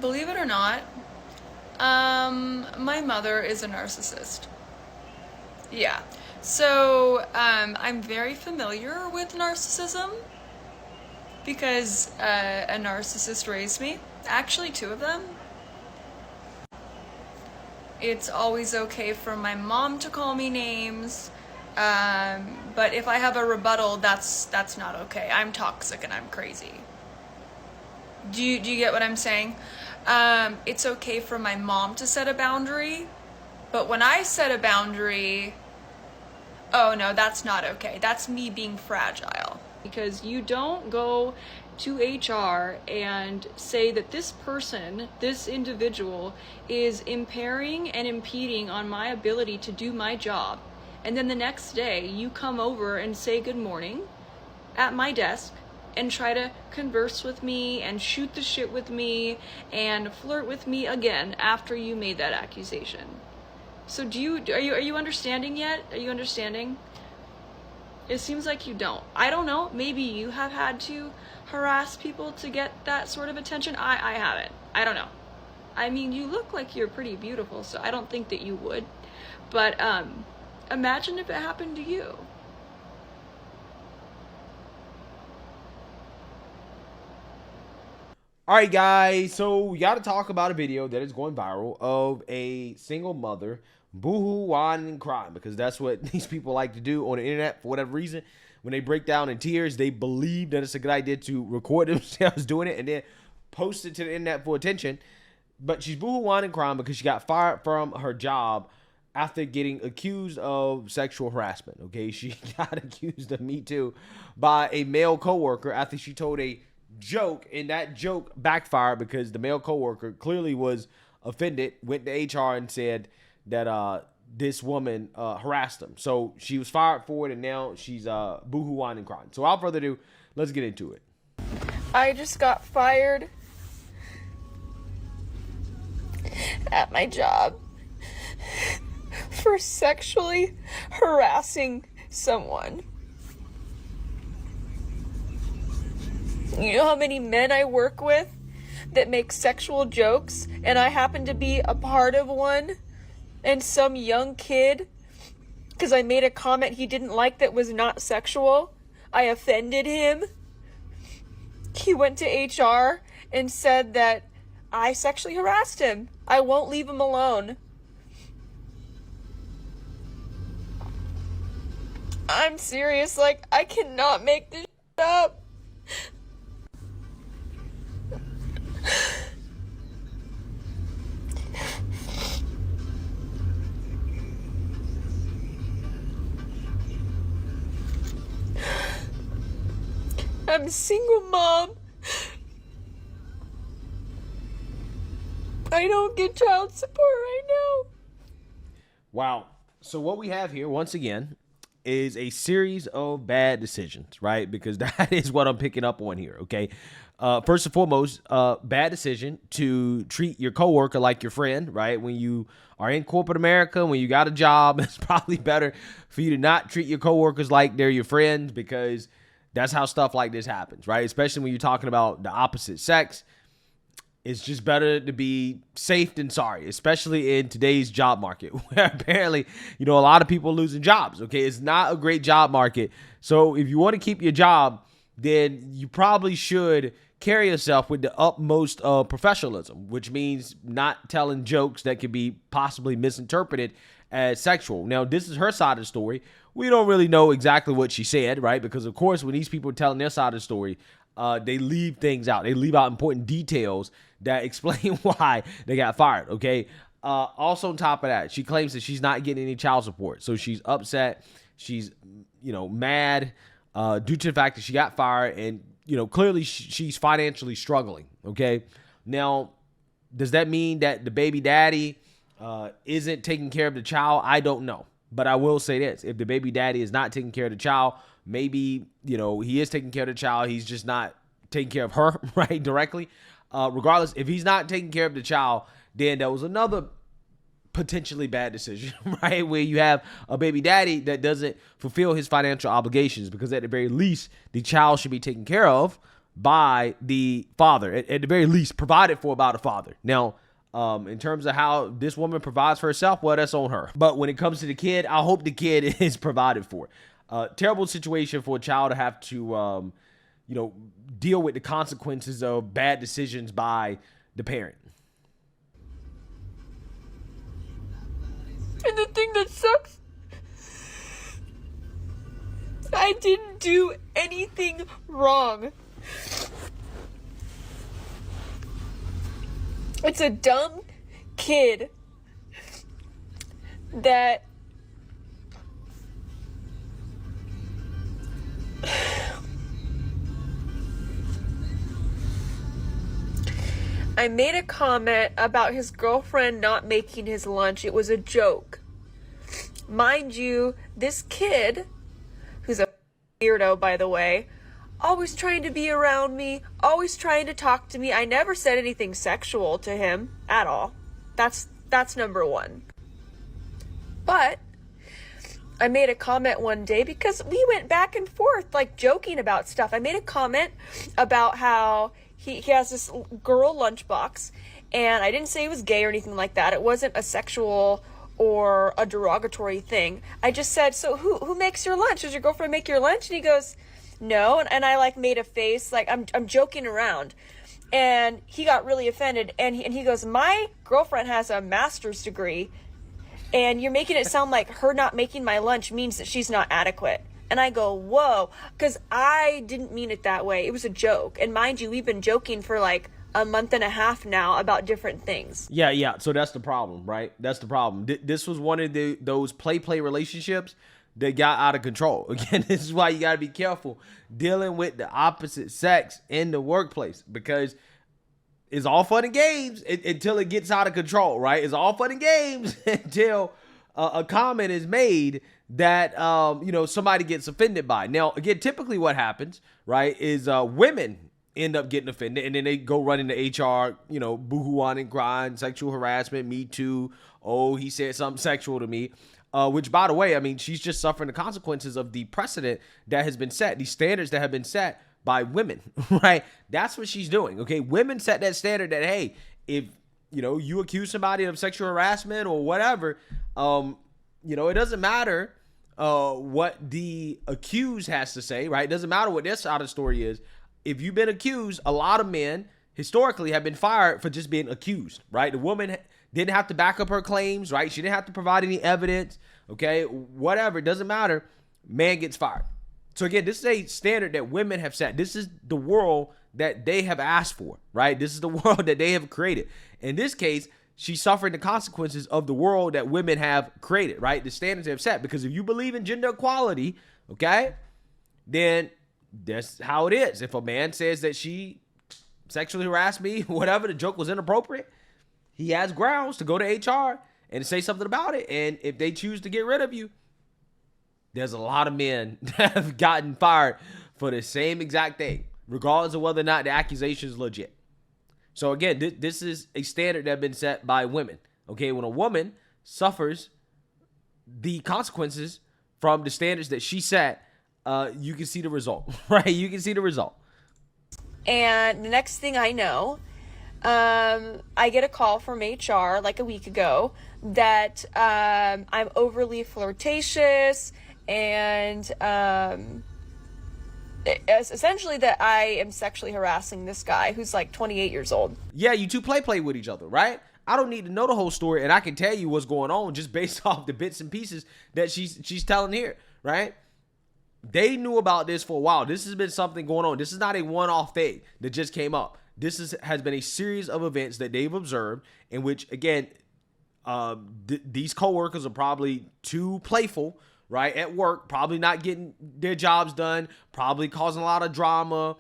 Believe it or not, my mother is a narcissist. Yeah. So, I'm very familiar with narcissism because a narcissist raised me. Actually, two of them. It's always okay for my mom to call me names. But if I have a rebuttal, that's not okay. I'm toxic and I'm crazy. Do you get what I'm saying? It's okay for my mom to set a boundary, but when I set a boundary, oh no, that's not okay. That's me being fragile. Because you don't go to HR and say that this person, this individual, is impairing and impeding on my ability to do my job. And then the next day, you come over and say good morning at my desk and try to converse with me and shoot the shit with me and flirt with me again after you made that accusation. So are you understanding yet? Are you understanding? It seems like you don't. I don't know. Maybe you have had to harass people to get that sort of attention. I haven't. I don't know. I mean, you look like you're pretty beautiful, so I don't think that you would. But imagine if it happened to you. All right, guys. So we got to talk about a video that is going viral of a single mother boohoo, whining, and crying, because that's what these people like to do on the internet for whatever reason. When they break down in tears, they believe that it's a good idea to record themselves doing it and then post it to the internet for attention. But she's boohoo, whining, and crying because she got fired from her job after getting accused of sexual harassment. Okay, she got accused of Me Too by a male coworker after she told a joke, and that joke backfired because the male coworker clearly was offended, went to HR and said that this woman harassed him. So she was fired for it, and now she's boohoo, whining, and crying. So without further ado, let's get into it. I just got fired at my job for sexually harassing someone. You know how many men I work with that make sexual jokes, and I happen to be a part of one, and some young kid, because I made a comment he didn't like that was not sexual, I offended him. He went to HR and said that I sexually harassed him. I won't leave him alone. I'm serious, like, I cannot make this up. I'm a single mom. I don't get child support right now. Wow. So what we have here, once again, is a series of bad decisions, right? Because that is what I'm picking up on here, okay? First and foremost, bad decision to treat your coworker like your friend, right? When you are in corporate America, when you got a job, it's probably better for you to not treat your coworkers like they're your friends, because that's how stuff like this happens, right? Especially when you're talking about the opposite sex. It's just better to be safe than sorry, especially in today's job market where apparently, a lot of people are losing jobs. Okay, it's not a great job market. So if you want to keep your job, then you probably should carry yourself with the utmost professionalism, which means not telling jokes that could be possibly misinterpreted as sexual. Now, this is her side of the story. We don't really know exactly what she said, right? Because, of course, when these people are telling their side of the story, they leave things out. They leave out important details that explain why they got fired, okay? Also on top of that, she claims that she's not getting any child support. So she's upset. She's, mad due to the fact that she got fired. And, clearly she's financially struggling, okay? Now, does that mean that the baby daddy isn't taking care of the child? I don't know. But I will say this. If the baby daddy is not taking care of the child, maybe, he is taking care of the child. He's just not taking care of her, right, directly. Regardless, if he's not taking care of the child, then that was another potentially bad decision, right? Where you have a baby daddy that doesn't fulfill his financial obligations, because at the very least, the child should be taken care of by the father, at the very least provided for by the father. Now, in terms of how this woman provides for herself, well, that's on her. But when it comes to the kid, I hope the kid is provided for. Terrible situation for a child to have to, deal with the consequences of bad decisions by the parent. And the thing that sucks, I didn't do anything wrong. It's a dumb kid that I made a comment about his girlfriend not making his lunch. It was a joke. Mind you, this kid, who's a weirdo, by the way, always trying to be around me, always trying to talk to me. I never said anything sexual to him at all. That's number one. But I made a comment one day because we went back and forth, like joking about stuff. I made a comment about how he has this girl lunchbox, and I didn't say he was gay or anything like that. It wasn't a sexual or a derogatory thing. I just said, so who makes your lunch? Does your girlfriend make your lunch? And he goes, no. And I like made a face like I'm joking around. And he got really offended, and he goes, my girlfriend has a master's degree, and you're making it sound like her not making my lunch means that she's not adequate. And I go, whoa, because I didn't mean it that way. It was a joke. And mind you, we've been joking for like a month and a half now about different things. Yeah. So that's the problem, right? That's the problem. This was one of those play relationships that got out of control. Again, this is why you got to be careful dealing with the opposite sex in the workplace, because it's all fun and games until it gets out of control, right? It's all fun and games until a comment is made that, somebody gets offended by. Now, again, typically what happens, right, is women end up getting offended, and then they go running to HR, boohoo on and grind, sexual harassment, me too. Oh, he said something sexual to me. Which, by the way, I mean, she's just suffering the consequences of the precedent that has been set, the standards that have been set by women, right? That's what she's doing, okay? Women set that standard that, hey, if, you accuse somebody of sexual harassment or whatever, it doesn't matter what the accused has to say, right? It doesn't matter what their side of the story is. If you've been accused, a lot of men historically have been fired for just being accused, right? The woman didn't have to back up her claims, right? She didn't have to provide any evidence, okay? Whatever, it doesn't matter. Man gets fired. So again, this is a standard that women have set. This is the world that they have asked for, right? This is the world that they have created. In this case, she's suffering the consequences of the world that women have created, right? The standards they have set. Because if you believe in gender equality, okay, then that's how it is. If a man says that she sexually harassed me, whatever, the joke was inappropriate, he has grounds to go to HR and say something about it. And if they choose to get rid of you, there's a lot of men that have gotten fired for the same exact thing, regardless of whether or not the accusation is legit. So again, this is a standard that has been set by women. Okay, when a woman suffers the consequences from the standards that she set, you can see the result, right? You can see the result. And the next thing I know, I get a call from HR like a week ago that I'm overly flirtatious and essentially that I am sexually harassing this guy who's like 28 years old. Yeah, you two play with each other, right? I don't need to know the whole story, and I can tell you what's going on just based off the bits and pieces that she's telling here, right? They knew about this for a while. This has been something going on. This is not a one-off thing that just came up. This has been a series of events that they've observed in which, again, these coworkers are probably too playful, right, at work, probably not getting their jobs done, probably causing a lot of drama,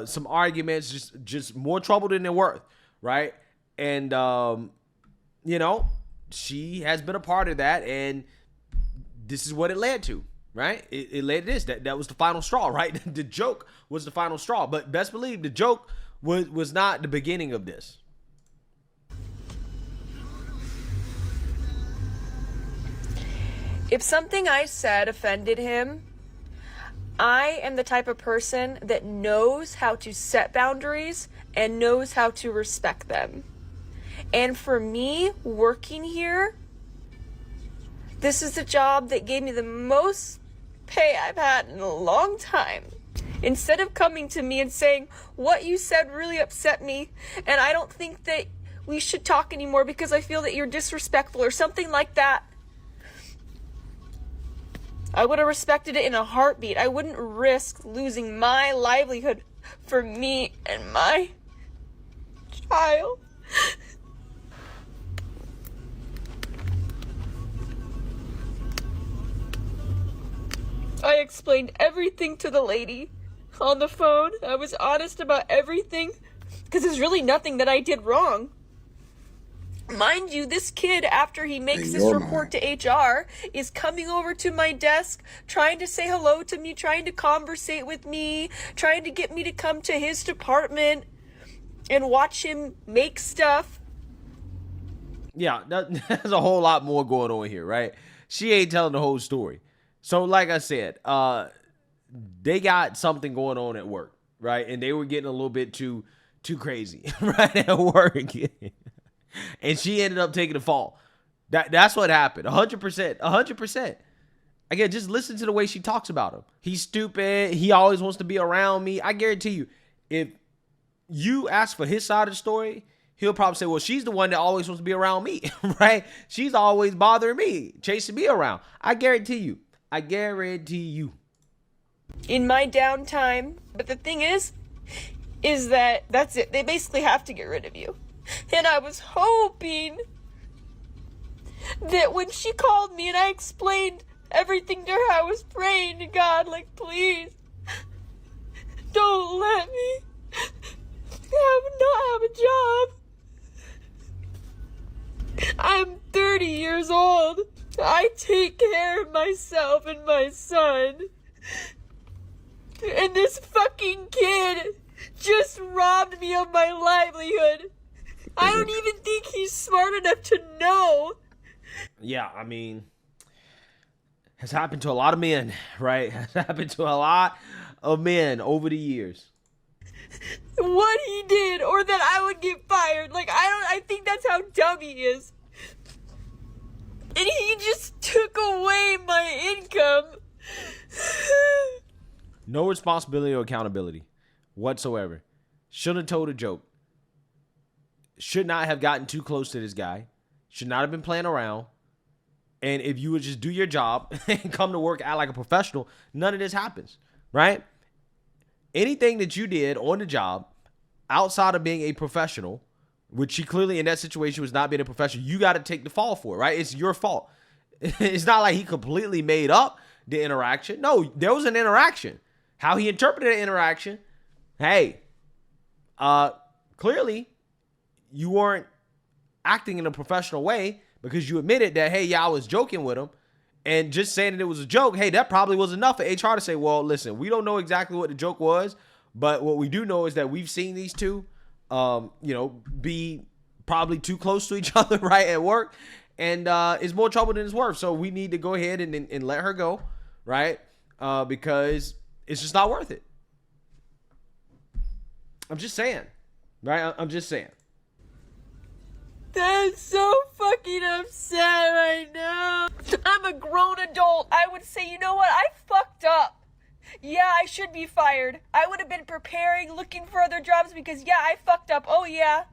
some arguments, just more trouble than they're worth, right? And, she has been a part of that, and this is what it led to, right? It led to this. That was the final straw, right? The joke was the final straw, but best believe the joke was not the beginning of this. If something I said offended him, I am the type of person that knows how to set boundaries and knows how to respect them. And for me, working here, this is the job that gave me the most pay I've had in a long time. Instead of coming to me and saying, what you said really upset me, and I don't think that we should talk anymore because I feel that you're disrespectful or something like that, I would have respected it in a heartbeat. I wouldn't risk losing my livelihood for me and my child. I explained everything to the lady on the phone. I was honest about everything because there's really nothing that I did wrong. Mind you, this kid, after he makes this report to HR, is coming over to my desk, trying to say hello to me, trying to conversate with me, trying to get me to come to his department and watch him make stuff. Yeah, there's a whole lot more going on here, right? She ain't telling the whole story. So like I said, they got something going on at work, right? And they were getting a little bit too crazy, right, at work. And she ended up taking the fall. That's what happened. 100%. 100%. Again, just listen to the way she talks about him. He's stupid. He always wants to be around me. I guarantee you, if you ask for his side of the story, he'll probably say, well, she's the one that always wants to be around me, right? She's always bothering me, chasing me around. I guarantee you. I guarantee you. In my downtime. But the thing is that that's it. They basically have to get rid of you. And I was hoping that when she called me and I explained everything to her, I was praying to God, like, please, don't let me not have a job. I'm 30 years old. I take care of myself and my son. And this fucking kid just robbed me of my livelihood. I don't even think he's smart enough to know. Yeah, I mean, has happened to a lot of men, right? Has happened to a lot of men over the years. What he did, or that I would get fired. Like, I think that's how dumb he is. And he just took away my income. No responsibility or accountability whatsoever. Should have told a joke. Should not have gotten too close to this guy. Should not have been playing around. And if you would just do your job and come to work, act like a professional, none of this happens, right? Anything that you did on the job outside of being a professional, which she clearly in that situation was not being a professional, you got to take the fall for it, right? It's your fault. It's not like he completely made up the interaction. No, there was an interaction. How he interpreted the interaction, hey, clearly you weren't acting in a professional way because you admitted that, hey, yeah, I was joking with him. And just saying that it was a joke, hey, that probably was enough for HR to say, well, listen, we don't know exactly what the joke was, but what we do know is that we've seen these two, be probably too close to each other, right, at work, and it's more trouble than it's worth. So we need to go ahead and let her go, right, because it's just not worth it. I'm just saying, right? I'm just saying. I'm so fucking upset right now. I'm a grown adult. I would say, you know what? I fucked up. Yeah, I should be fired. I would have been preparing, looking for other jobs because, yeah, I fucked up. Oh, yeah.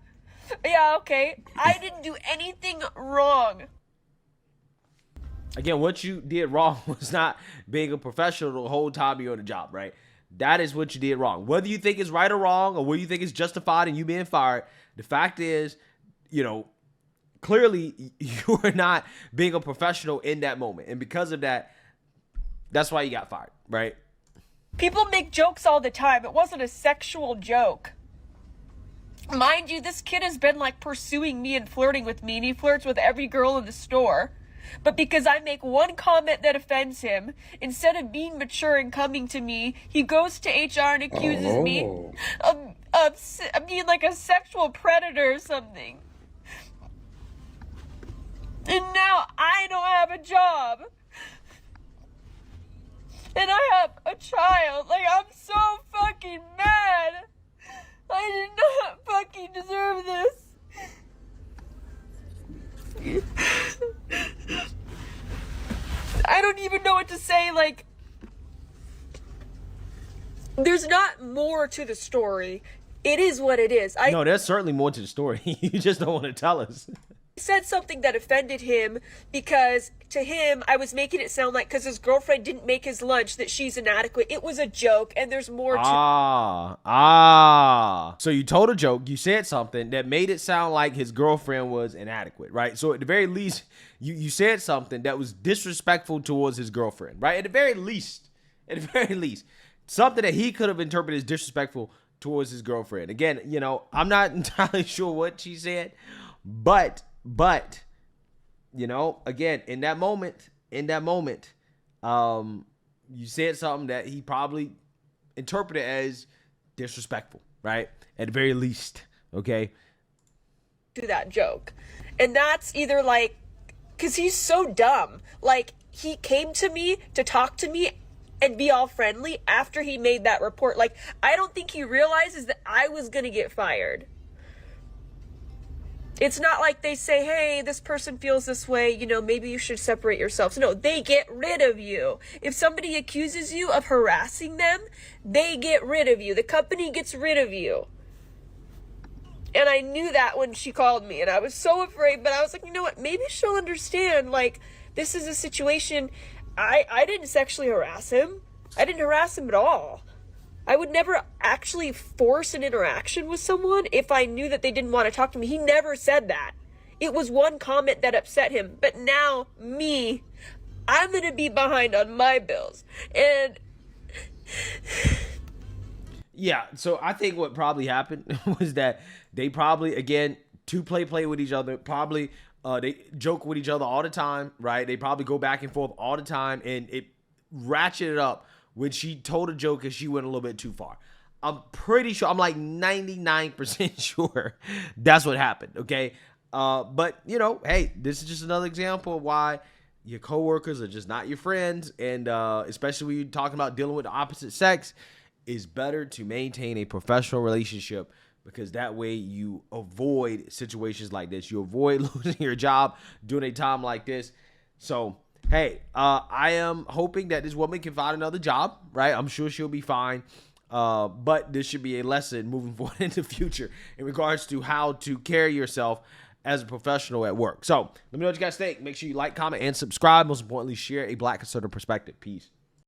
Yeah, okay. I didn't do anything wrong. Again, what you did wrong was not being a professional the whole time you're on the job, right? That is what you did wrong. Whether you think it's right or wrong, or whether you think it's justified in you being fired, the fact is, clearly you were not being a professional in that moment. And because of that, that's why you got fired, right? People make jokes all the time. It wasn't a sexual joke. Mind you, this kid has been pursuing me and flirting with me, and he flirts with every girl in the store. But because I make one comment that offends him, instead of being mature and coming to me, he goes to HR and accuses me of being like a sexual predator or something. And now I don't have a job. And I have a child. Like, I'm so fucking mad. I did not fucking deserve this. I don't even know what to say. Like, there's not more to the story. It is what it is. No, there's certainly more to the story. You just don't want to tell us. Said something that offended him because to him I was making it sound like because his girlfriend didn't make his lunch that she's inadequate. It was a joke, and there's more to So you told a joke, you said something that made it sound like his girlfriend was inadequate, right? So at the very least, you said something that was disrespectful towards his girlfriend, right? At the very least, something that he could have interpreted as disrespectful towards his girlfriend. Again, you know, I'm not entirely sure what she said, but you know, again, in that moment, you said something that he probably interpreted as disrespectful, right? At the very least, okay? to that joke. And that's either like, because he's so dumb. Like, he came to me to talk to me and be all friendly after he made that report. Like, I don't think he realizes that I was going to get fired. It's not like they say, hey, this person feels this way, you know, maybe you should separate yourselves. No, they get rid of you. If somebody accuses you of harassing them, they get rid of you. The company gets rid of you. And I knew that when she called me, and I was so afraid, but I was like, you know what, maybe she'll understand. Like, this is a situation. I didn't sexually harass him. I didn't harass him at all. I would never actually force an interaction with someone if I knew that they didn't want to talk to me. He never said that. It was one comment that upset him. But now, me, I'm going to be behind on my bills. And yeah, so I think what probably happened was that they probably, again, play with each other, probably they joke with each other all the time, right? They probably go back and forth all the time, and it ratcheted up when she told a joke and she went a little bit too far. I'm pretty sure, I'm like 99% sure that's what happened, okay? But, you know, hey, this is just another example of why your coworkers are just not your friends, and especially when you're talking about dealing with the opposite sex, it's better to maintain a professional relationship, because that way you avoid situations like this. You avoid losing your job during a time like this. So, hey, I am hoping that this woman can find another job, right? I'm sure she'll be fine. But this should be a lesson moving forward in the future in regards to how to carry yourself as a professional at work. So let me know what you guys think. Make sure you like, comment, and subscribe. Most importantly, share a Black conservative perspective. Peace.